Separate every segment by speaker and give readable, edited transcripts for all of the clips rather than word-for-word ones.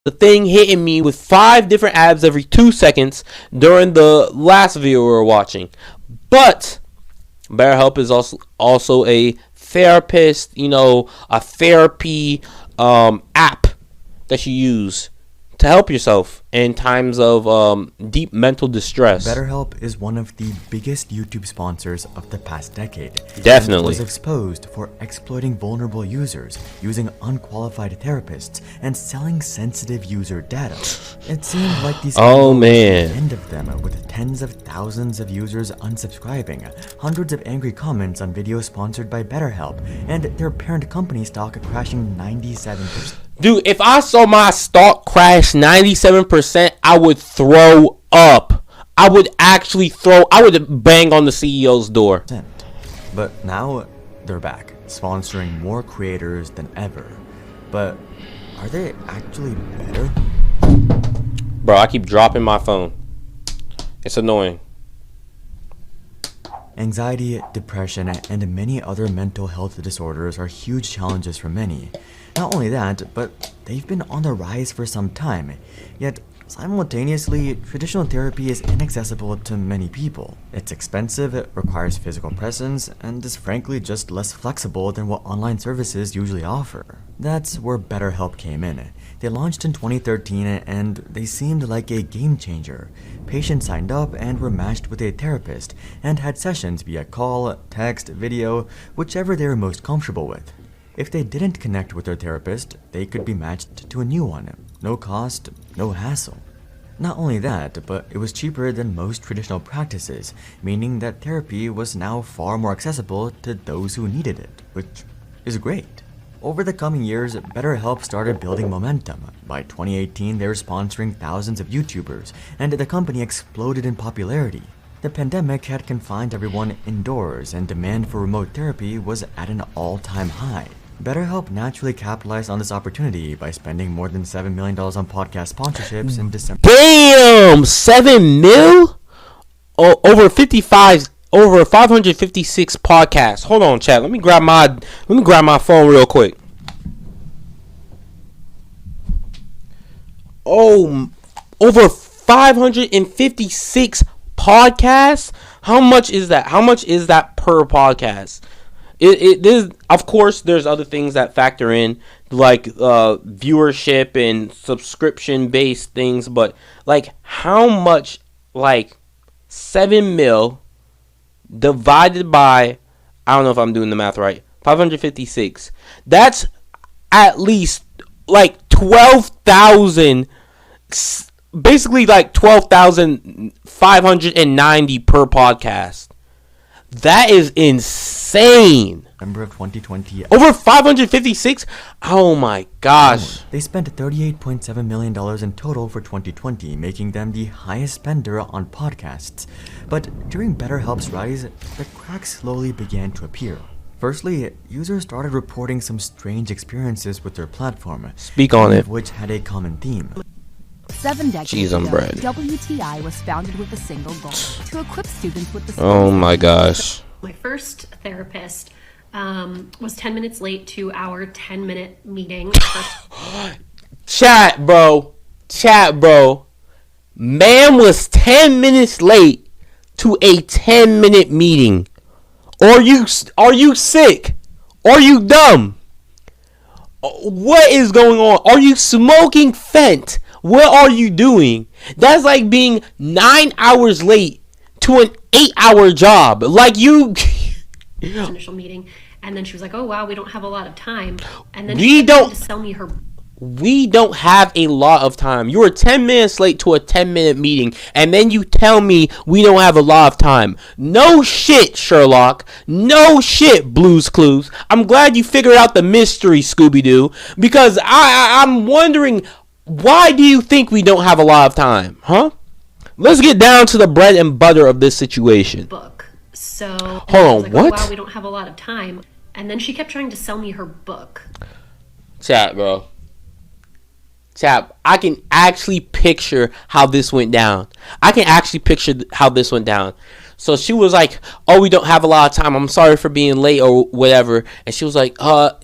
Speaker 1: the thing hitting me with 5 different ads every 2 seconds during the last video we were watching. But BetterHelp is also a therapist, a therapy app that you use to help yourself in times of deep mental distress.
Speaker 2: BetterHelp is one of the biggest YouTube sponsors of the past decade.
Speaker 1: Definitely.
Speaker 2: It was exposed for exploiting vulnerable users, using unqualified therapists, and selling sensitive user data. It seemed like these
Speaker 1: oh
Speaker 2: was
Speaker 1: man
Speaker 2: the end of them, with tens of thousands of users unsubscribing, hundreds of angry comments on videos sponsored by BetterHelp, and their parent company stock crashing 97%.
Speaker 1: Dude, if I saw my stock crash 97%, I would throw up. I would bang on the CEO's door.
Speaker 2: But now they're back, sponsoring more creators than ever. But are they actually better?
Speaker 1: Bro, I keep dropping my phone. It's annoying.
Speaker 2: Anxiety, depression, and many other mental health disorders are huge challenges for many. Not only that, but they've been on the rise for some time. Yet, simultaneously, traditional therapy is inaccessible to many people. It's expensive, it requires physical presence, and is frankly just less flexible than what online services usually offer. That's where BetterHelp came in. They launched in 2013 and they seemed like a game changer. Patients signed up and were matched with a therapist and had sessions via call, text, video, whichever they were most comfortable with. If they didn't connect with their therapist, they could be matched to a new one. No cost, no hassle. Not only that, but it was cheaper than most traditional practices, meaning that therapy was now far more accessible to those who needed it, which is great. Over the coming years, BetterHelp started building momentum. By 2018, they were sponsoring thousands of YouTubers, and the company exploded in popularity. The pandemic had confined everyone indoors, and demand for remote therapy was at an all-time high. BetterHelp naturally capitalized on this opportunity by spending more than $7 million on podcast sponsorships in December.
Speaker 1: Damn! 7 mil? Oh, over 556 podcasts. Hold on, chat. Let me grab my phone real quick. Oh, over 556 podcasts? How much is that? How much is that per podcast? Of course, there's other things that factor in, like viewership and subscription-based things, but like how much, like 7 mil divided by, I don't know if I'm doing the math right, 556. That's at least like 12,000, basically like 12,590 per podcast. That is insane.
Speaker 2: November of 2020.
Speaker 1: Over 556? Oh my gosh.
Speaker 2: They spent $38.7 million in total for 2020, making them the highest spender on podcasts. But during BetterHelp's rise, the cracks slowly began to appear. Firstly, users started reporting some strange experiences with their platform.
Speaker 1: Speak on it.
Speaker 2: Which had a common theme.
Speaker 3: 7 decades
Speaker 1: Cheese on
Speaker 3: ago,
Speaker 1: bread.
Speaker 3: WTI was founded with a single goal: to equip students with the skills.
Speaker 1: Oh my gosh.
Speaker 4: My first therapist was 10 minutes late to our 10-minute meeting.
Speaker 1: Chat, bro. Man was 10 minutes late to a 10-minute meeting. Are you sick? Are you dumb? What is going on? Are you smoking Fent? What are you doing? That's like being 9 hours late to an 8-hour job. Like you.
Speaker 4: Initial meeting, and then she was like, "Oh wow, we don't have a lot of time." And then
Speaker 1: We
Speaker 4: she
Speaker 1: don't-
Speaker 4: tried to sell me her.
Speaker 1: We don't have a lot of time. You were 10 minutes late to a 10-minute meeting, and then you tell me we don't have a lot of time. No shit, Sherlock. No shit, Blue's Clues. I'm glad you figured out the mystery, Scooby-Doo, because I'm wondering, why do you think we don't have a lot of time, huh? Let's get down to the bread and butter of this situation.
Speaker 4: Book. So
Speaker 1: Hold on,
Speaker 4: like,
Speaker 1: what?
Speaker 4: Oh, wow, we don't have a lot of time. And then she kept trying to sell me her book.
Speaker 1: Chat, bro. Chat, I can actually picture how this went down. So she was like, "Oh, we don't have a lot of time. I'm sorry for being late or whatever." And she was like,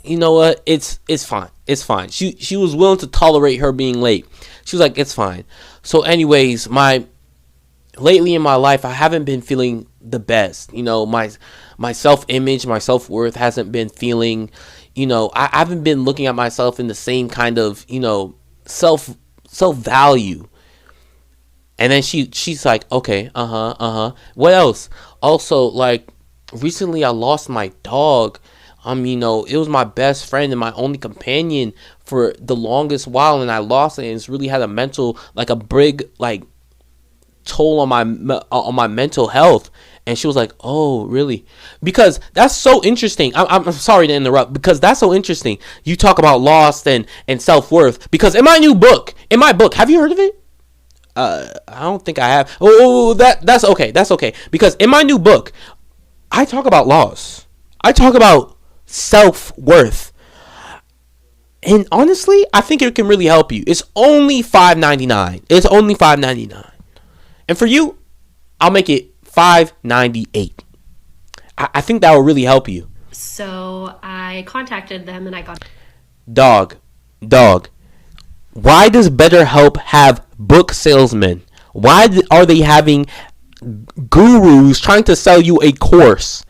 Speaker 1: you know what? It's fine. It's fine." She was willing to tolerate her being late. She was like, "It's fine." So anyways, lately in my life, I haven't been feeling the best. You know, my self-image, my self-worth hasn't been feeling, I haven't been looking at myself in the same kind of, self-value. And then she's like, "Okay, what else?" Also, like, recently I lost my dog. It was my best friend and my only companion for the longest while, and I lost it, and it's really had a mental, like, a big, like, toll on my mental health. And she was like, "Oh, really?" Because that's so interesting. I'm sorry to interrupt, because that's so interesting. You talk about loss and self-worth, because in my book, have you heard of it? I don't think I have. That's okay. That's okay. Because in my new book, I talk about loss. I talk about self-worth. And honestly, I think it can really help you. It's only $5.99. It's only $5.99. And for you, I'll make it $5.98. I think that will really help you.
Speaker 4: So I contacted them and I got...
Speaker 1: Dog. Why does Betterhelp have book salesmen? Why are they having gurus trying to sell you a course?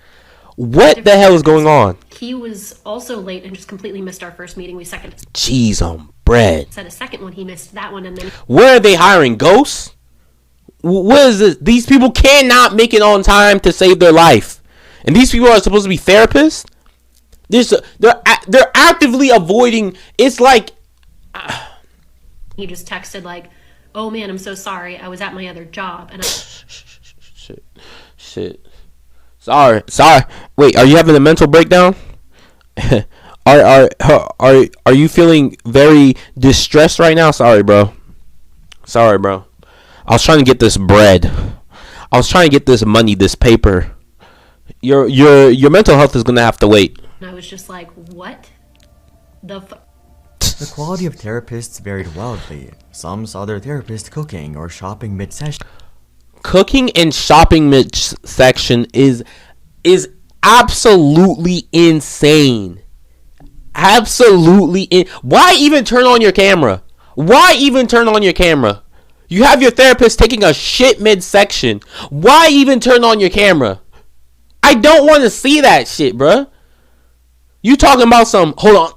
Speaker 1: What the hell is going on?
Speaker 4: He was also late and just completely missed our first meeting. We
Speaker 1: Cheese on bread.
Speaker 4: said a second one. He missed that one, and then...
Speaker 1: Where are they hiring? Ghosts? What is this? These people cannot make it on time to save their life. And these people are supposed to be therapists? They're actively avoiding... It's like...
Speaker 4: He just texted like, "Oh man, I'm so sorry. I was at my other job." And
Speaker 1: Shit. Sorry. Wait, are you having a mental breakdown? Are you feeling very distressed right now? Sorry, bro. I was trying to get this bread. I was trying to get this money, this paper. Your mental health is gonna have to wait.
Speaker 4: I was just like, what the fuck?
Speaker 2: The quality of therapists varied wildly. Some saw their therapist cooking or shopping mid-session.
Speaker 1: Cooking and shopping mid-section is absolutely insane. Why even turn on your camera? You have your therapist taking a shit mid-section. Why even turn on your camera? I don't want to see that shit, bruh. You talking about some... Hold on.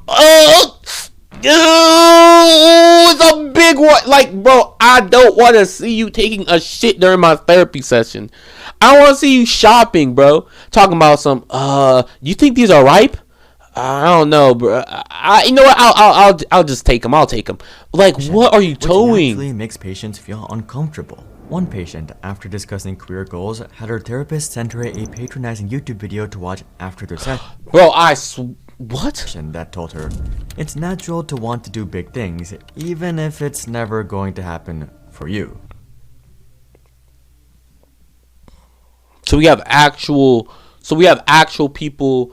Speaker 1: It's a big one. Like, bro, I don't want to see you taking a shit during my therapy session. I want to see you shopping, bro. Talking about some, you think these are ripe? I don't know, bro. You know what? I'll just take them. I'll take them. Like, what are you doing?
Speaker 2: Which naturally makes patients feel uncomfortable. One patient, after discussing career goals, had her therapist send her a patronizing YouTube video to watch after their session.
Speaker 1: Bro, what?
Speaker 2: That told her, it's natural to want to do big things, even if it's never going to happen for you.
Speaker 1: So we have actual people,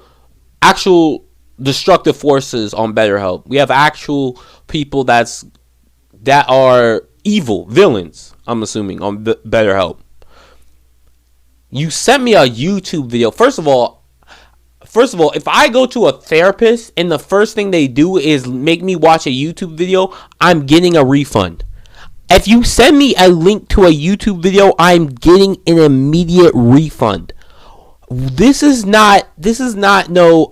Speaker 1: actual destructive forces on BetterHelp. We have actual people that are evil villains, I'm assuming, on BetterHelp. You sent me a YouTube video. First of all, if I go to a therapist and the first thing they do is make me watch a YouTube video, I'm getting a refund. If you send me a link to a YouTube video, I'm getting an immediate refund. This is not no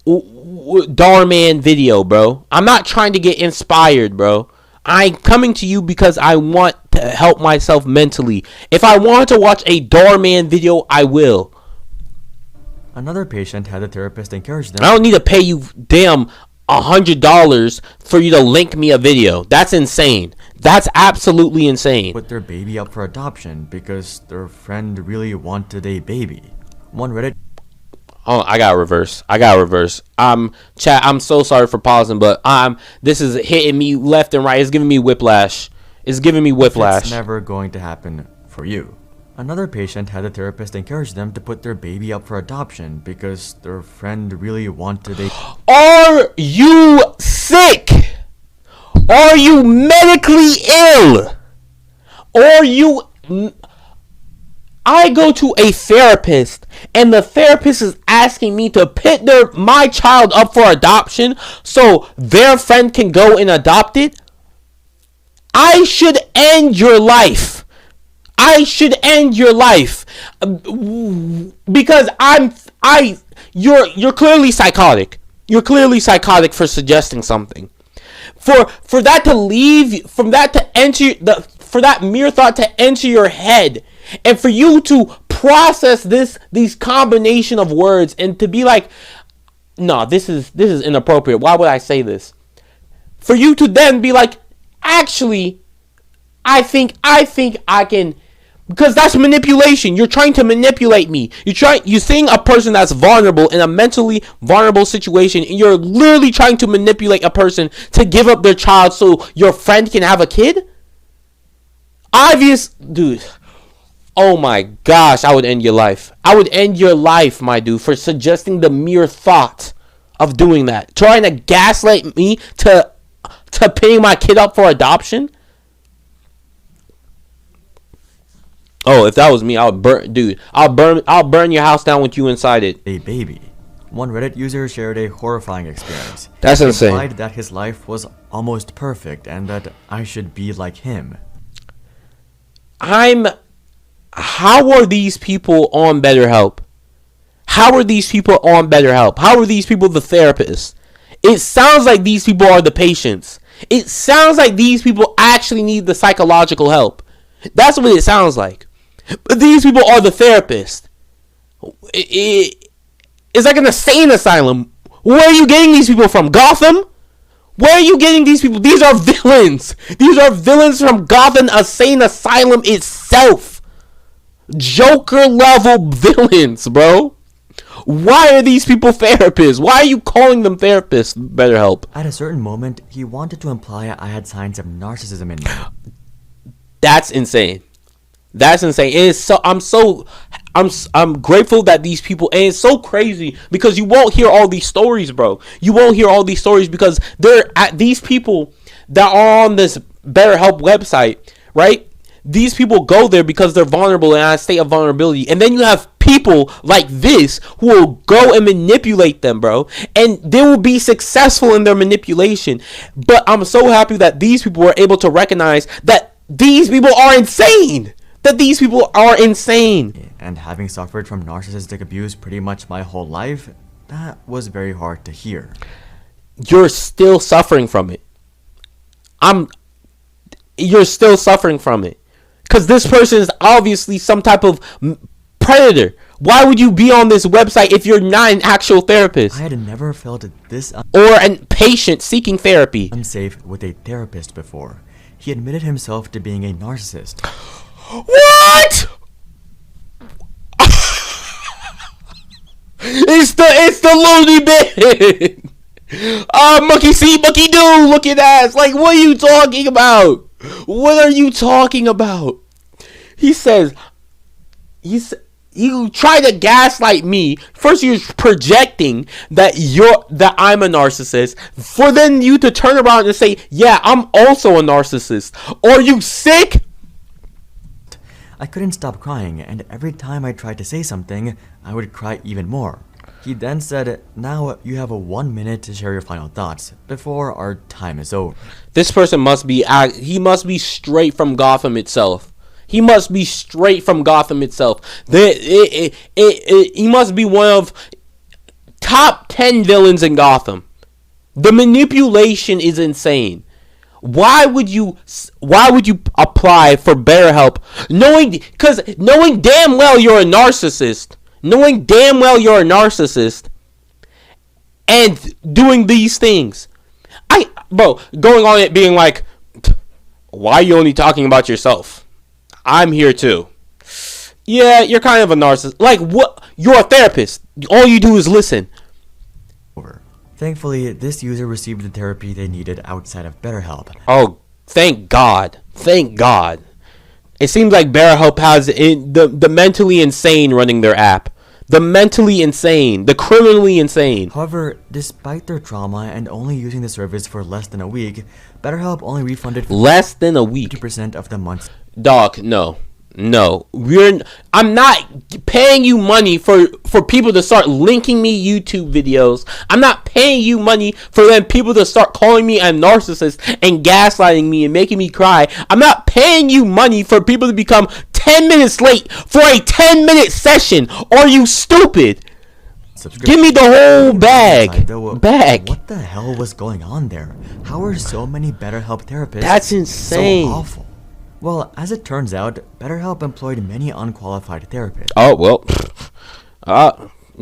Speaker 1: Darman video, bro. I'm not trying to get inspired, bro. I'm coming to you because I want to help myself mentally. If I want to watch a Darman video, I will.
Speaker 2: Another patient had a therapist encourage them.
Speaker 1: I don't need to pay you damn $100 for you to link me a video. That's insane. That's absolutely insane.
Speaker 2: Put their baby up for adoption because their friend really wanted a baby. One Reddit.
Speaker 1: Oh, I gotta reverse. Chat, I'm so sorry for pausing, but this is hitting me left and right. It's giving me whiplash. It's
Speaker 2: never going to happen for you. Another patient had a therapist encourage them to put their baby up for adoption because their friend really wanted a...
Speaker 1: Are you sick? Are you medically ill? Or you... I go to a therapist and the therapist is asking me to pit my child up for adoption so their friend can go and adopt it, I should end your life. I should end your life because you're clearly psychotic. You're clearly psychotic for suggesting something. For that to leave, from that to enter for that mere thought to enter your head, and for you to process these combination of words and to be like, no, this is inappropriate. Why would I say this? For you to then be like, actually, I think I can. Because that's manipulation. You're trying to manipulate me. You're seeing a person that's vulnerable in a mentally vulnerable situation, and you're literally trying to manipulate a person to give up their child so your friend can have a kid? Dude. Oh my gosh, I would end your life. I would end your life, my dude, for suggesting the mere thought of doing that. Trying to gaslight me to paying my kid up for adoption? Oh, if that was me, I would burn, dude. I'll burn your house down with you inside it.
Speaker 2: A baby. One Reddit user shared a horrifying experience.
Speaker 1: That's
Speaker 2: he
Speaker 1: insane.
Speaker 2: implied that his life was almost perfect and that I should be like him.
Speaker 1: How are these people on Betterhelp? How are these people on Betterhelp? How are these people the therapists? It sounds like these people are the patients. It sounds like these people actually need the psychological help. That's what it sounds like. But these people are the therapists. It's like an insane asylum. Where are you getting these people from? Gotham? Where are you getting these people? These are villains. These are villains from Gotham Insane Asylum itself. Joker level villains, bro. Why are these people therapists? Why are you calling them therapists? Betterhelp.
Speaker 2: At a certain moment, he wanted to imply I had signs of narcissism in me.
Speaker 1: That's insane. That's insane. I'm grateful that these people, and it's so crazy because you won't hear all these stories, bro. You won't hear all these stories because these people that are on this BetterHelp website, right? These people go there because they're vulnerable and in a state of vulnerability. And then you have people like this who will go and manipulate them, bro. And they will be successful in their manipulation. But I'm so happy that these people were able to recognize that these people are insane. That these people are insane.
Speaker 2: And having suffered from narcissistic abuse pretty much my whole life, that was very hard to hear.
Speaker 1: You're still suffering from it. You're still suffering from it. Because this person is obviously some type of predator. Why would you be on this website if you're not an actual therapist?
Speaker 2: I had never felt this
Speaker 1: or a patient seeking therapy.
Speaker 2: Unsafe with a therapist before. He admitted himself to being a narcissist.
Speaker 1: What? It's the loony bin. Monkey see, monkey do. Look at that. Like, what are you talking about? What are you talking about? He says, you try to gaslight me. First, you're projecting that I'm a narcissist. For then you to turn around and say, yeah, I'm also a narcissist. Are you sick?
Speaker 2: I couldn't stop crying, and every time I tried to say something, I would cry even more. He then said, now you have 1 minute to share your final thoughts before our time is over.
Speaker 1: This person must be straight from Gotham itself. He must be straight from Gotham itself. He must be one of top 10 villains in Gotham. The manipulation is insane. Why would you apply for BetterHelp knowing damn well you're a narcissist? Knowing damn well you're a narcissist and doing these things. Going on it being like, why are you only talking about yourself? I'm here too. Yeah, you're kind of a narcissist. Like, what? You're a therapist. All you do is listen.
Speaker 2: Thankfully, this user received the therapy they needed outside of BetterHelp.
Speaker 1: Oh, thank God. Thank God. It seems like BetterHelp has the mentally insane running their app. The mentally insane. The criminally insane.
Speaker 2: However, despite their trauma and only using the service for less than a week, BetterHelp only refunded
Speaker 1: less than a week
Speaker 2: 50% of the month's.
Speaker 1: Dog, no. No, I'm not paying you money for people to start linking me YouTube videos. I'm not paying you money for them people to start calling me a narcissist and gaslighting me and making me cry. I'm not paying you money for people to become 10 minutes late for a 10-minute session. Are you stupid? Give me the whole bag.
Speaker 2: What the hell was going on there? How are so many BetterHelp therapists
Speaker 1: That's insane.
Speaker 2: so awful? Well, as it turns out, BetterHelp employed many unqualified therapists.
Speaker 1: Oh, well.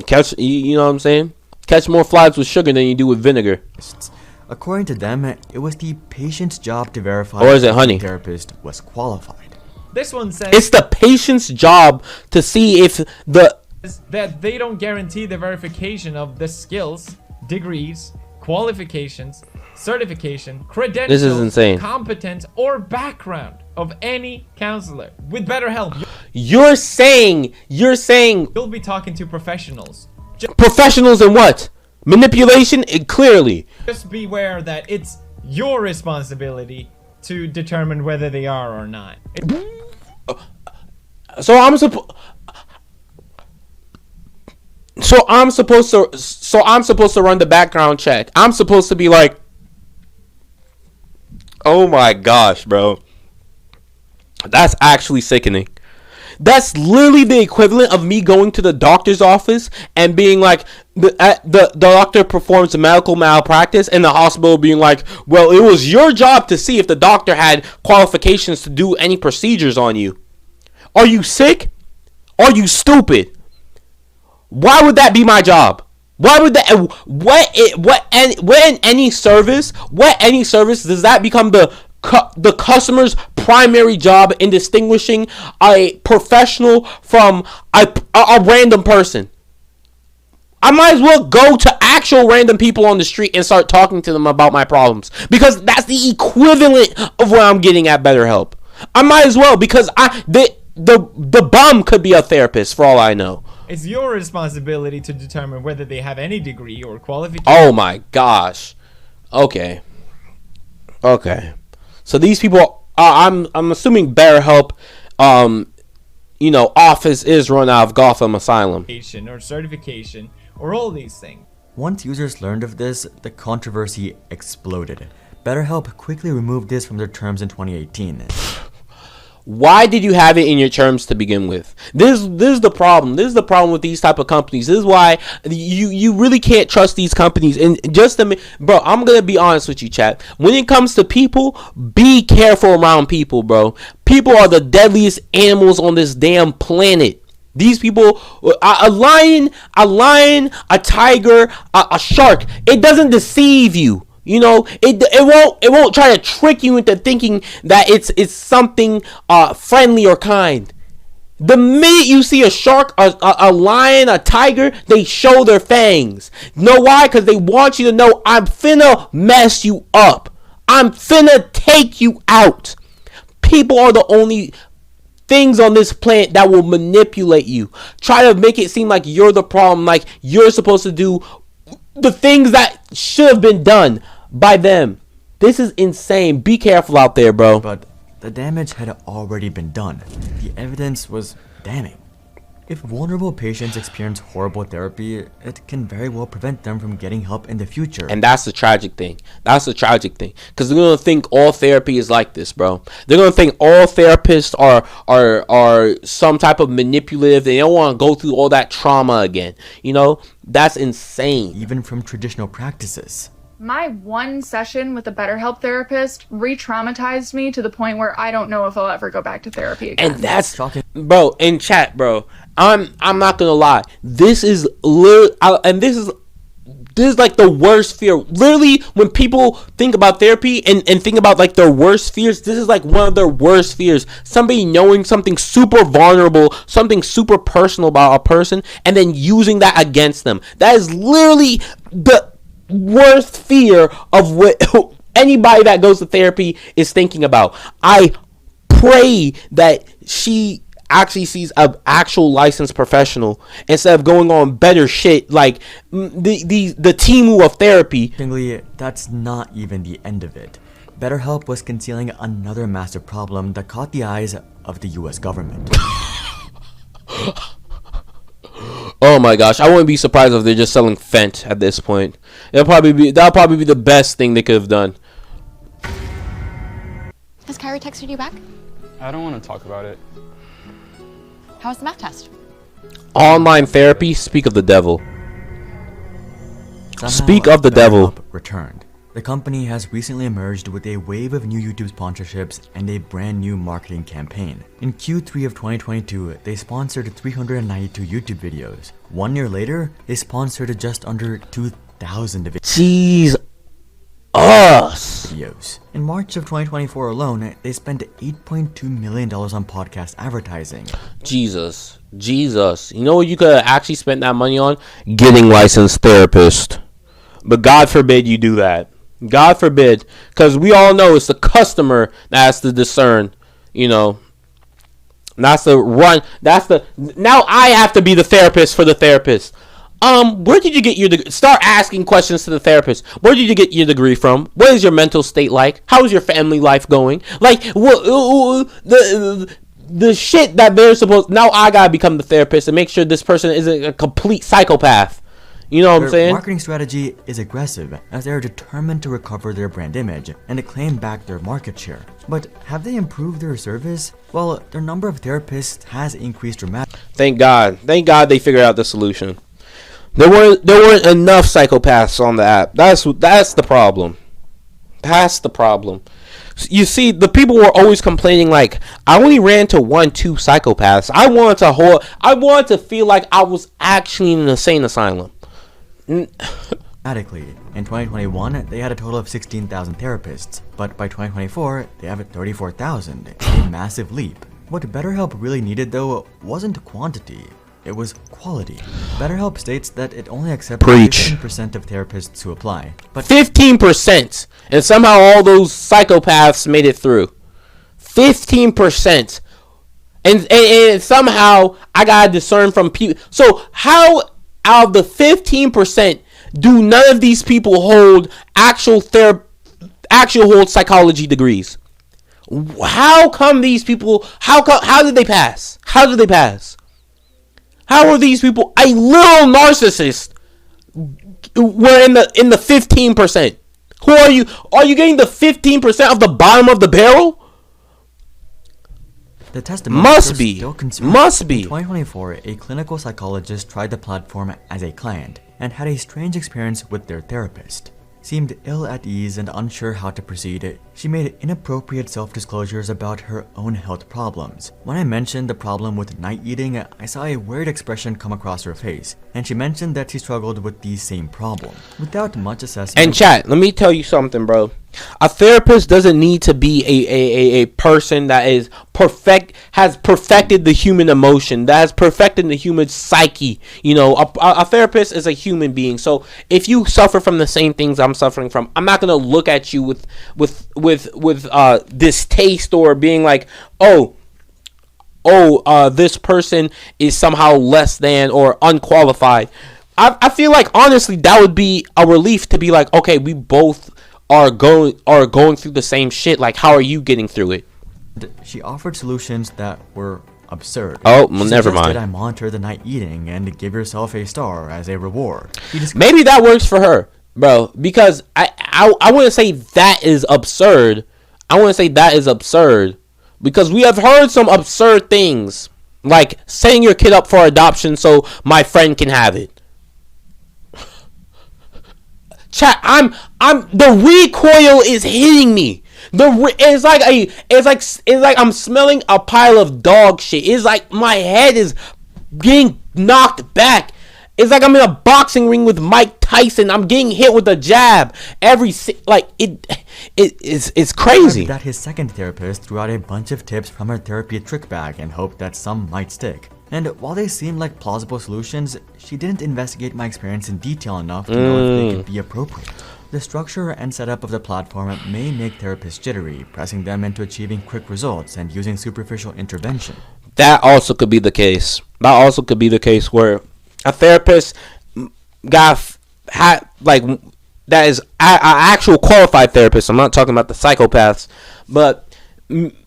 Speaker 1: Catch, you know what I'm saying? Catch more flies with sugar than you do with vinegar.
Speaker 2: According to them, it was the patient's job to verify
Speaker 1: Or is it
Speaker 2: if
Speaker 1: honey?
Speaker 2: the therapist was qualified.
Speaker 5: This one says
Speaker 1: It's the patient's job to see if
Speaker 5: that they don't guarantee the verification of the skills, degrees, qualifications, certification, credentials,
Speaker 1: This is insane.
Speaker 5: competence, or background of any counselor. With BetterHelp,
Speaker 1: you're saying
Speaker 5: you'll be talking to professionals.
Speaker 1: professionals in what? Manipulation? Clearly.
Speaker 5: Just beware that it's your responsibility to determine whether they are or not.
Speaker 1: So I'm supposed to run the background check. I'm supposed to be like, oh my gosh, bro. That's actually sickening. That's literally the equivalent of me going to the doctor's office and being like, the doctor performs a medical malpractice, and the hospital being like, well, it was your job to see if the doctor had qualifications to do any procedures on you. Are you sick? Are you stupid? Why would that be my job? Why would that? When any service does that become the customer's primary job in distinguishing a professional from a random person? I might as well go to actual random people on the street and start talking to them about my problems, because that's the equivalent of what I'm getting at BetterHelp. I might as well, because the bum could be a therapist for all I know.
Speaker 5: It's your responsibility to determine whether they have any degree or qualification.
Speaker 1: Oh my gosh. Okay. So these people, I'm assuming BetterHelp, office is run out of Gotham Asylum.
Speaker 5: Or certification, or all these things.
Speaker 2: Once users learned of this, the controversy exploded. BetterHelp quickly removed this from their terms in 2018.
Speaker 1: Why did you have it in your terms to begin with? This is the problem. This is the problem with these type of companies. This is why you really can't trust these companies. And bro, I'm gonna be honest with you, chat. When it comes to people, be careful around people, bro. People are the deadliest animals on this damn planet. These people, a lion, a tiger, a shark, it doesn't deceive you. You know, it won't try to trick you into thinking that it's something friendly or kind. The minute you see a shark, a lion, a tiger, they show their fangs. You know why? Because they want you to know, I'm finna mess you up. I'm finna take you out. People are the only things on this planet that will manipulate you. Try to make it seem like you're the problem, like you're supposed to do the things that should have been done by them. This is insane. Be careful out there, bro.
Speaker 2: But the damage had already been done. The evidence was damning. If vulnerable patients experience horrible therapy, it can very well prevent them from getting help in the future.
Speaker 1: And that's the tragic thing. Because they're going to think all therapy is like this, bro. They're going to think all therapists are some type of manipulative. They don't want to go through all that trauma again. You know, that's insane.
Speaker 2: Even from traditional practices.
Speaker 6: My one session with a BetterHelp therapist re-traumatized me to the point where I don't know if I'll ever go back to therapy again.
Speaker 1: And that's
Speaker 2: shocking.
Speaker 1: Bro, in chat, bro. I'm not gonna lie. This is like the worst fear. Literally, when people think about therapy and think about like their worst fears, this is like one of their worst fears. Somebody knowing something super vulnerable, something super personal about a person, and then using that against them. That is literally the worst fear of what anybody that goes to therapy is thinking about. I pray that she actually sees an actual licensed professional instead of going on better shit like the Timu of therapy.
Speaker 2: That's not even the end of it. BetterHelp was concealing another massive problem that caught the eyes of the US government.
Speaker 1: Oh my gosh, I wouldn't be surprised if they're just selling Fent at this point. That'll probably be the best thing they could have done.
Speaker 7: Has Kyrie texted you back?
Speaker 8: I don't want to talk about it.
Speaker 7: How was the math test?
Speaker 1: Online therapy, speak of the devil.
Speaker 2: Somehow,
Speaker 1: Speak of the devil.
Speaker 2: BetterHelp returned. The company has recently emerged with a wave of new YouTube sponsorships and a brand new marketing campaign. In Q3 of 2022, they sponsored 392 YouTube videos. 1 year later, they sponsored just under 2,000
Speaker 1: Jeez. Us.
Speaker 2: videos. In March of 2024 alone, they spent $8.2 million on podcast advertising.
Speaker 1: Jesus. You know what you could have actually spent that money on? Getting licensed therapist. But God forbid you do that. God forbid. Because we all know it's the customer that has to discern. You know. That's the run. Now I have to be the therapist for the therapist. Where did you get your degree? Start asking questions to the therapist. Where did you get your degree from? What is your mental state like? How is your family life going? Like, what, the shit that they're supposed. Now I gotta become the therapist and make sure this person isn't a complete psychopath. You know what I'm saying?
Speaker 2: Their marketing strategy is aggressive, as they are determined to recover their brand image and to claim back their market share. But have they improved their service? Well, their number of therapists has increased dramatically.
Speaker 1: Thank God they figured out the solution. There weren't enough psychopaths on the app. That's the problem. That's the problem. You see, the people were always complaining like, I only ran to 1-2 psychopaths. I wanted to feel like I was actually in an insane asylum.
Speaker 2: Dramatically. In 2021, they had a total of 16,000 therapists, but by 2024, they have 34,000, a massive leap. What BetterHelp really needed, though, wasn't quantity. It was quality. BetterHelp states that it only accepts 15% of therapists who apply. But
Speaker 1: 15%! And somehow all those psychopaths made it through. 15%. And somehow I gotta discern from people. So how out of the 15% do none of these people hold actual psychology degrees? How come these people, how did they pass? How did they pass? How are these people, a little narcissist, were in the 15%? Who are you? Are you getting the 15% of the bottom of the barrel?
Speaker 2: the testimony
Speaker 1: Must be.
Speaker 2: still concerning.
Speaker 1: Must be.
Speaker 2: In 2024, a clinical psychologist tried the platform as a client and had a strange experience with their therapist. Seemed ill at ease and unsure how to proceed, she made inappropriate self-disclosures about her own health problems. When I mentioned the problem with night eating, I saw a weird expression come across her face, and she mentioned that she struggled with the same problem. Without much assessment...
Speaker 1: And chat, let me tell you something, bro. A therapist doesn't need to be a person that has perfected the human emotion, that has perfected the human psyche. You know, a therapist is a human being. So if you suffer from the same things I'm suffering from, I'm not gonna look at you with distaste or being like, this person is somehow less than or unqualified. I feel like honestly that would be a relief to be like, okay, we both are going through the same shit. Like, how are you getting through it?
Speaker 2: She offered solutions that were absurd.
Speaker 1: Oh, well,
Speaker 2: She
Speaker 1: never
Speaker 2: suggested
Speaker 1: mind.
Speaker 2: I monitor the night eating and give yourself a star as a reward.
Speaker 1: Maybe that works for her, bro. Because I wouldn't say that is absurd. I wouldn't say that is absurd because we have heard some absurd things, like setting your kid up for adoption so my friend can have it. Chat, I'm the recoil is hitting me. It's like I'm smelling a pile of dog shit. It's like my head is getting knocked back. It's like I'm in a boxing ring with Mike Tyson. I'm getting hit with a jab. It's crazy.
Speaker 2: That his second therapist threw out a bunch of tips from her therapy trick bag and hoped that some might stick. And while they seemed like plausible solutions, she didn't investigate my experience in detail enough to know if they could be appropriate. The structure and setup of the platform may make therapists jittery, pressing them into achieving quick results and using superficial intervention.
Speaker 1: That also could be the case. That also could be the case where a therapist that is a actual qualified therapist, I'm not talking about the psychopaths, but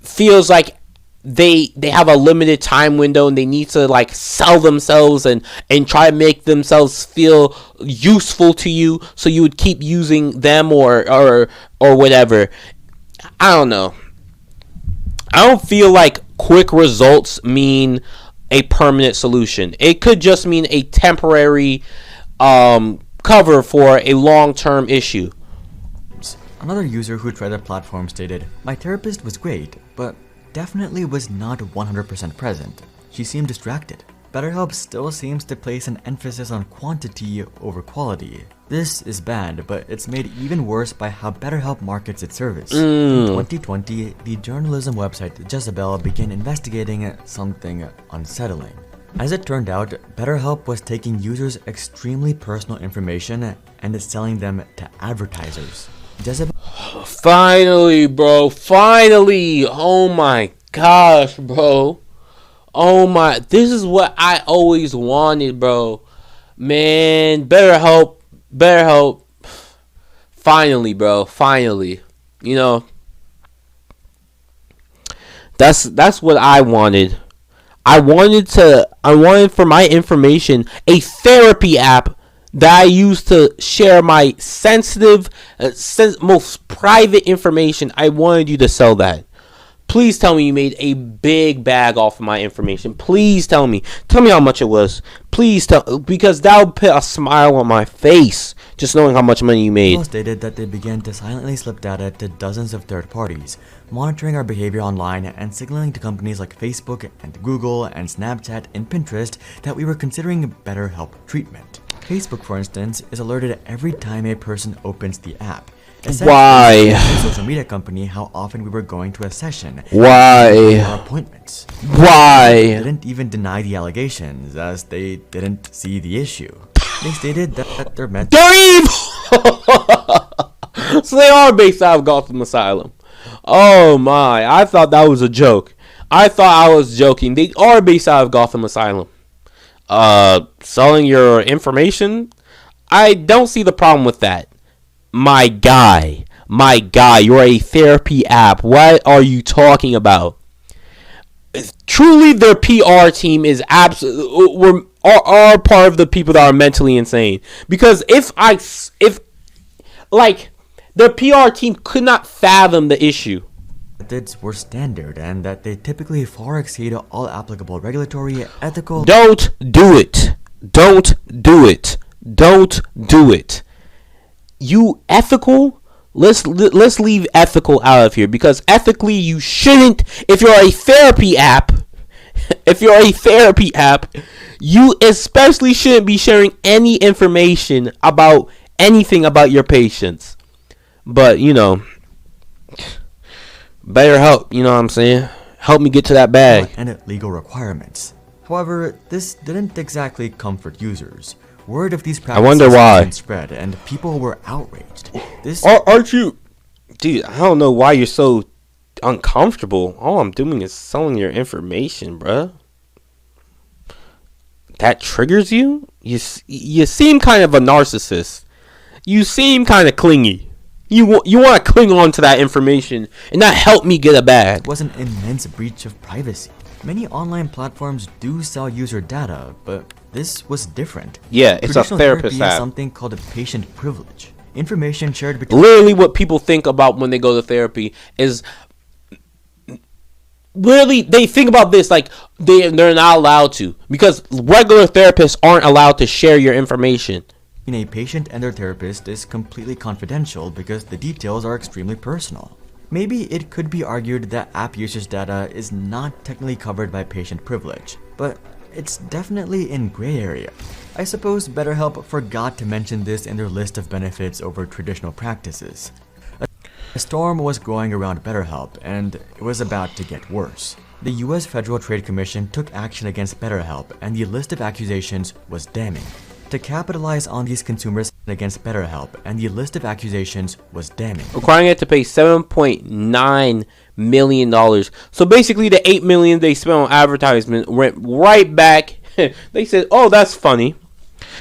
Speaker 1: feels like they have a limited time window and they need to like sell themselves and try to make themselves feel useful to you, so you would keep using them or whatever. I don't know. I don't feel like quick results mean a permanent solution. It could just mean a temporary cover for a long-term issue.
Speaker 2: Another user who tried the platform stated, "My therapist was great, but definitely was not 100% present. She seemed distracted. BetterHelp still seems to place an emphasis on quantity over quality. This is bad, but it's made even worse by how BetterHelp markets its service." In 2020, the journalism website Jezebel began investigating something unsettling. As it turned out, BetterHelp was taking users' extremely personal information and selling them to advertisers. Jezebel
Speaker 1: Finally, bro. Finally. Oh my gosh, bro. Oh my. This is what I always wanted, bro. Man, BetterHelp. BetterHelp. Finally, bro. Finally. You know, that's what I wanted. I wanted for my information a therapy app that I use to share my sensitive, most private information. I wanted you to sell that. Please tell me you made a big bag off of my information. Please tell me. Tell me how much it was. Please tell, because that would put a smile on my face just knowing how much money you made.
Speaker 2: stated that they began to silently slip data to dozens of third parties, monitoring our behavior online and signaling to companies like Facebook and Google and Snapchat and Pinterest that we were considering BetterHelp treatment. Facebook, for instance, is alerted every time a person opens the app.
Speaker 1: Why?
Speaker 2: A social media company how often we were going to a session.
Speaker 1: Why?
Speaker 2: Our appointments.
Speaker 1: Why?
Speaker 2: They didn't even deny the allegations, as they didn't see the issue. They stated that they're meant.
Speaker 1: They're evil. So they are based out of Gotham Asylum. Oh my! I thought that was a joke. I thought I was joking. They are based out of Gotham Asylum. Selling your information? I don't see the problem with that. My guy, you're a therapy app. What are you talking about? Truly, their PR team is absolutely are part of the people that are mentally insane. Because if their PR team could not fathom the issue.
Speaker 2: Methods were standard and that they typically far exceed all applicable regulatory, ethical.
Speaker 1: Don't do it. Don't do it. Don't do it. You ethical? Let's leave ethical out of here, because ethically you shouldn't. If you're a therapy app, you especially shouldn't be sharing any information about anything about your patients. But you know, BetterHelp. You know what I'm saying? Help me get to that bag.
Speaker 2: And legal requirements. However, this didn't exactly comfort users. Word of these practices
Speaker 1: I wonder why
Speaker 2: spread, and people were outraged.
Speaker 1: Aren't you, dude? I don't know why you're so uncomfortable. All I'm doing is selling your information, bruh. That triggers you? You seem kind of a narcissist. You seem kind of clingy. You want to cling on to that information and not help me get a bag.
Speaker 2: It was an immense breach of privacy. Many online platforms do sell user data, but this was different.
Speaker 1: Yeah, it's a therapist
Speaker 2: app.
Speaker 1: app.
Speaker 2: Something called a patient privilege. Information shared between.
Speaker 1: Literally, what people think about when they go to therapy is literally they think about this like they're not allowed to, because regular therapists aren't allowed to share your information.
Speaker 2: A patient and their therapist is completely confidential because the details are extremely personal. Maybe it could be argued that app users' data is not technically covered by patient privilege, but it's definitely in gray area. I suppose BetterHelp forgot to mention this in their list of benefits over traditional practices. A storm was growing around BetterHelp, and it was about to get worse. The US Federal Trade Commission took action against BetterHelp, and the list of accusations was damning. To capitalize on these consumers against BetterHelp, and the list of accusations was damning.
Speaker 1: Requiring it to pay $7.9 million. So basically the $8 million they spent on advertisement went right back. They said, oh, that's funny.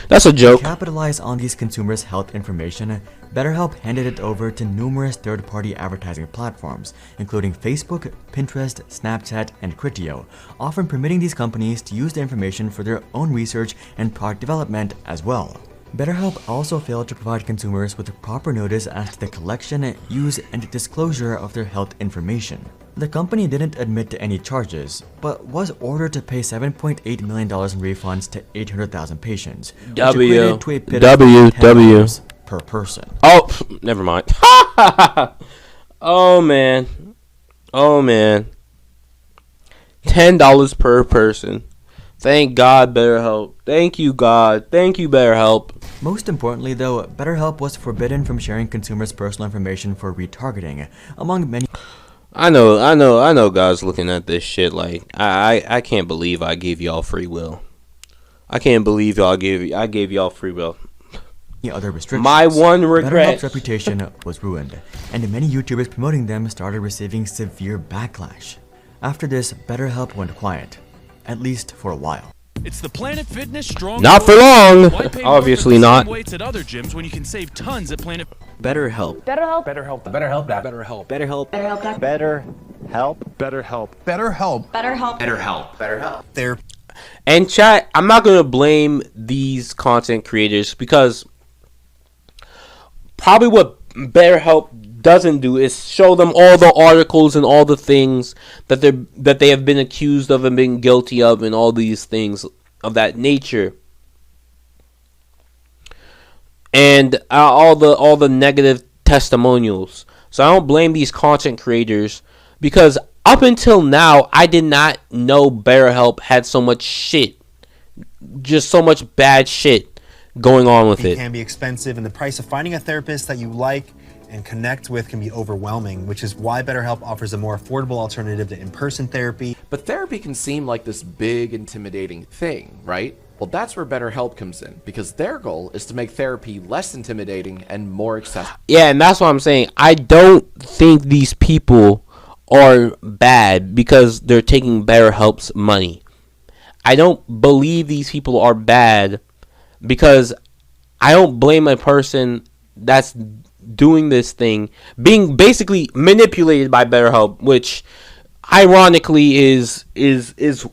Speaker 1: That's a joke.
Speaker 2: To capitalize on these consumers' health information, BetterHelp handed it over to numerous third-party advertising platforms, including Facebook, Pinterest, Snapchat, and Criteo, often permitting these companies to use the information for their own research and product development as well. BetterHelp also failed to provide consumers with proper notice as to the collection, use, and disclosure of their health information. The company didn't admit to any charges, but was ordered to pay $7.8 million in refunds to 800,000 patients, which equated to a pitiful $10 per person.
Speaker 1: Oh, never mind. Oh man. $10 per person. Thank God, BetterHelp. Thank you, God. Thank you, BetterHelp.
Speaker 2: Most importantly, though, BetterHelp was forbidden from sharing consumers' personal information for retargeting, among many.
Speaker 1: I know guys looking at this shit like, I can't believe I gave y'all free will. I can't believe I gave y'all free will.
Speaker 2: Other restrictions.
Speaker 1: My one regret.
Speaker 2: BetterHelp's reputation was ruined, and many YouTubers promoting them started receiving severe backlash. After this, BetterHelp went quiet, at least for a while.
Speaker 9: It's the Planet Fitness Strong.
Speaker 1: Not for long. Obviously not.
Speaker 9: Weights at other gyms when you can save tons at Planet.
Speaker 10: BetterHelp.
Speaker 11: BetterHelp.
Speaker 10: BetterHelp. BetterHelp. BetterHelp. BetterHelp.
Speaker 11: BetterHelp.
Speaker 10: BetterHelp. BetterHelp. BetterHelp.
Speaker 11: BetterHelp.
Speaker 10: BetterHelp. BetterHelp. There.
Speaker 1: And chat, I'm not gonna blame these content creators because probably what BetterHelp doesn't do is show them all the articles and all the things that they have been accused of and been guilty of and all these things of that nature, and all the negative testimonials. So I don't blame these content creators because up until now I did not know BetterHelp had so much shit, just so much bad shit going on with it.
Speaker 12: It can be expensive, and the price of finding a therapist that you like and connect with can be overwhelming, which is why BetterHelp offers a more affordable alternative to in-person therapy.
Speaker 13: But therapy can seem like this big, intimidating thing, right? Well, that's where BetterHelp comes in, because their goal is to make therapy less intimidating and more accessible.
Speaker 1: Yeah, and that's what I'm saying. I don't think these people are bad because they're taking BetterHelp's money. I don't believe these people are bad because I don't blame a person that's doing this thing being basically manipulated by BetterHelp, which ironically is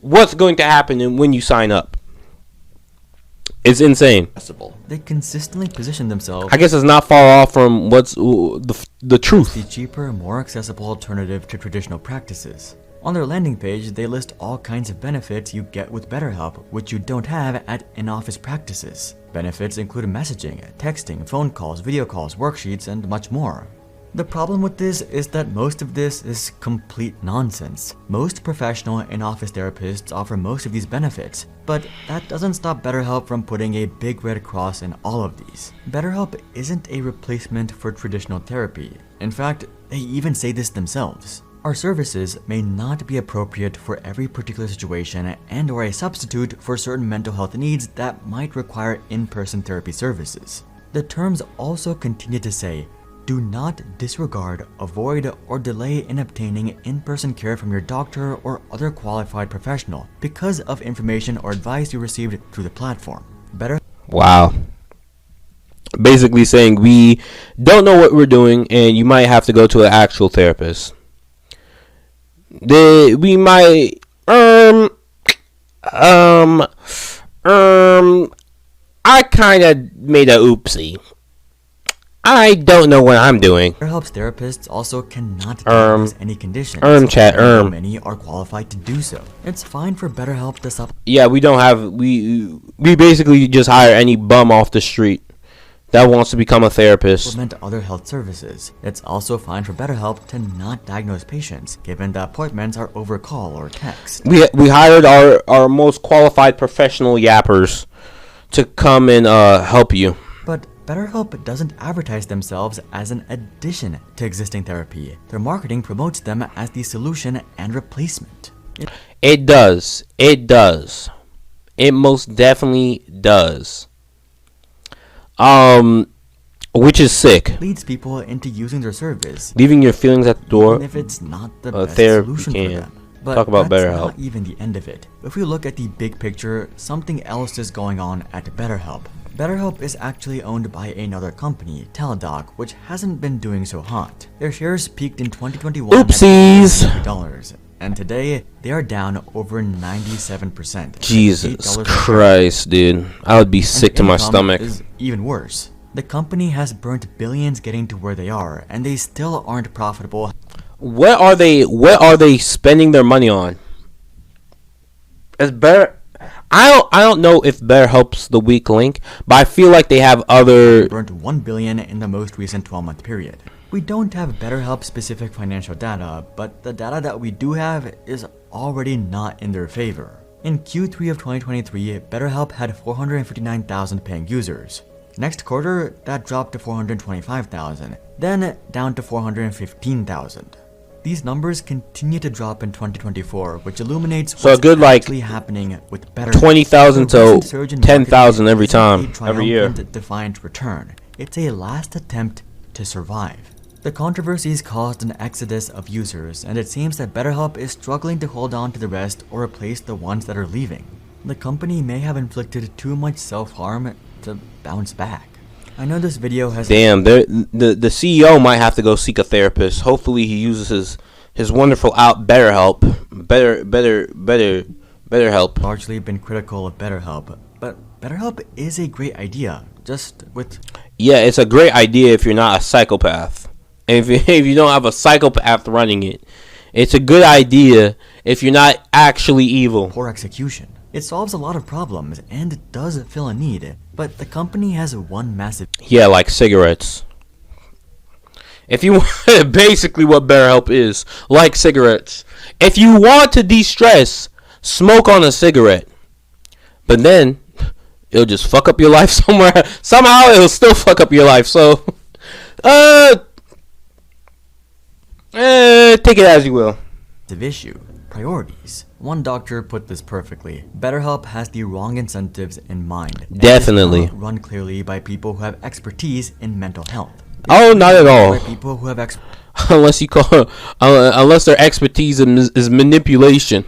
Speaker 1: what's going to happen when you sign up. It's insane.
Speaker 2: They consistently position themselves.
Speaker 1: I guess it's not far off from what's the truth.
Speaker 2: The cheaper, more accessible alternative to traditional practices. On their landing page, they list all kinds of benefits you get with BetterHelp, which you don't have at in-office practices. Benefits include messaging, texting, phone calls, video calls, worksheets, and much more. The problem with this is that most of this is complete nonsense. Most professional in-office therapists offer most of these benefits, but that doesn't stop BetterHelp from putting a big red cross in all of these. BetterHelp isn't a replacement for traditional therapy. In fact, they even say this themselves. Our services may not be appropriate for every particular situation and or a substitute for certain mental health needs that might require in-person therapy services. The terms also continue to say, do not disregard, avoid, or delay in obtaining in-person care from your doctor or other qualified professional because of information or advice you received through the platform.
Speaker 1: Wow. Basically saying we don't know what we're doing and you might have to go to an actual therapist. We might I kind of made a oopsie. I don't know what I'm doing.
Speaker 2: BetterHelp's therapists also cannot diagnose any conditions. Many are qualified to do so. It's fine for BetterHelp to stop.
Speaker 1: Yeah, we don't have we basically just hire any bum off the street that wants to become a therapist.
Speaker 2: Implement other health services. It's also fine for BetterHelp to not diagnose patients, given that appointments are over call or text.
Speaker 1: We hired our most qualified professional yappers to come and help you.
Speaker 2: But BetterHelp doesn't advertise themselves as an addition to existing therapy. Their marketing promotes them as the solution and replacement.
Speaker 1: It does. It does. It most definitely does. Which is sick.
Speaker 2: Leads people into using their service,
Speaker 1: leaving your feelings at the door.
Speaker 2: Even if it's not the best
Speaker 1: therapy
Speaker 2: solution for them. But
Speaker 1: talk about
Speaker 2: that's
Speaker 1: BetterHelp.
Speaker 2: not even the end of it. If we look at the big picture, something else is going on at BetterHelp. BetterHelp is actually owned by another company, Teladoc, which hasn't been doing so hot. Their shares peaked in 2021
Speaker 1: Oopsies.
Speaker 2: at $50, and today they are down over 97%.
Speaker 1: Jesus
Speaker 2: $8
Speaker 1: Christ, dude. I would be sick to my stomach.
Speaker 2: Is even worse. The company has burnt billions getting to where they are, and they still aren't profitable.
Speaker 1: What are they spending their money on? It's better. I don't know if BetterHelp's the weak link, but I feel like they have other.
Speaker 2: Burnt $1 billion in the most recent 12-month period. We don't have BetterHelp specific financial data, but the data that we do have is already not in their favor. In Q3 of 2023, BetterHelp had 459,000 paying users. Next quarter, that dropped to 425,000, then down to 415,000. These numbers continue to drop in 2024, which illuminates
Speaker 1: So a good
Speaker 2: actually happening with BetterHelp.
Speaker 1: 20,000 to 10,000 every time, every year.
Speaker 2: Defiant return. It's a last attempt to survive. The controversies caused an exodus of users, and it seems that BetterHelp is struggling to hold on to the rest or replace the ones that are leaving. The company may have inflicted too much self-harm to bounce back. I know this video has...
Speaker 1: Damn, the CEO might have to go seek a therapist. Hopefully he uses his wonderful BetterHelp. BetterHelp.
Speaker 2: Largely been critical of BetterHelp, but BetterHelp is a great idea, just with...
Speaker 1: Yeah, it's a great idea if you're not a psychopath. And if you don't have a psychopath running it. It's a good idea if you're not actually evil.
Speaker 2: Poor execution. It solves a lot of problems, and it does fill a need, but the company has one massive...
Speaker 1: Yeah, like cigarettes. If you basically what BetterHelp is, like cigarettes. If you want to de-stress, smoke on a cigarette. But then, it'll just fuck up your life somewhere. Somehow, it'll still fuck up your life, so... take it as you will.
Speaker 2: Issue. Priorities. One doctor put this perfectly. BetterHelp has the wrong incentives in mind.
Speaker 1: Definitely.
Speaker 2: Run clearly by people who have expertise in mental health.
Speaker 1: Oh, not at all.
Speaker 2: By people who have
Speaker 1: unless their expertise is manipulation,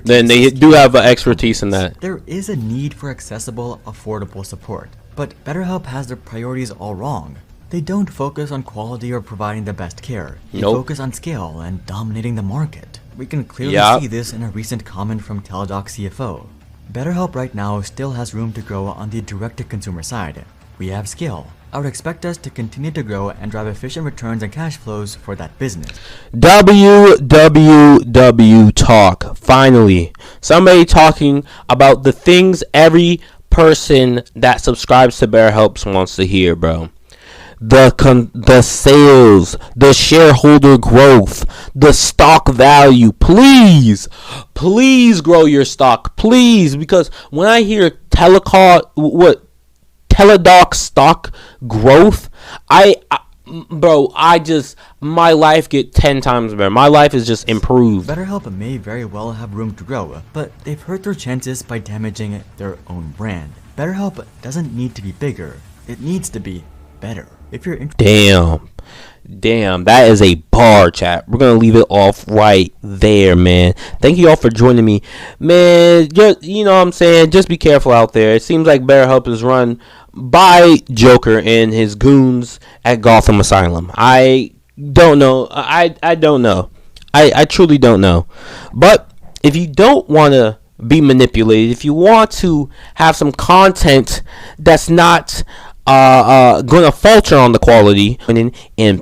Speaker 1: then they do have an expertise in that.
Speaker 2: There is a need for accessible, affordable support, but BetterHelp has their priorities all wrong. They don't focus on quality or providing the best care. They focus on scale and dominating the market. We can clearly see this in a recent comment from Teladoc CFO. BetterHelp right now still has room to grow on the direct-to-consumer side. We have scale. I would expect us to continue to grow and drive efficient returns and cash flows for that business.
Speaker 1: WWW talk. Finally, somebody talking about the things every person that subscribes to BetterHelp wants to hear, bro. The sales, the shareholder growth, the stock value. Please grow your stock, please. Because when I hear Teladoc stock growth, my life get 10 times better. My life is just improved.
Speaker 2: BetterHelp may very well have room to grow, but they've hurt their chances by damaging their own brand. BetterHelp doesn't need to be bigger. It needs to be better. If you're
Speaker 1: Damn, that is a bar, chat. We're gonna leave it off right there, man. Thank you all for joining me, man. Just, you know what I'm saying, just be careful out there. It seems like BetterHelp is run by Joker and his goons at Gotham Asylum. I don't know. I don't know. I truly don't know. But if you don't want to be manipulated, if you want to have some content that's not gonna falter on the quality and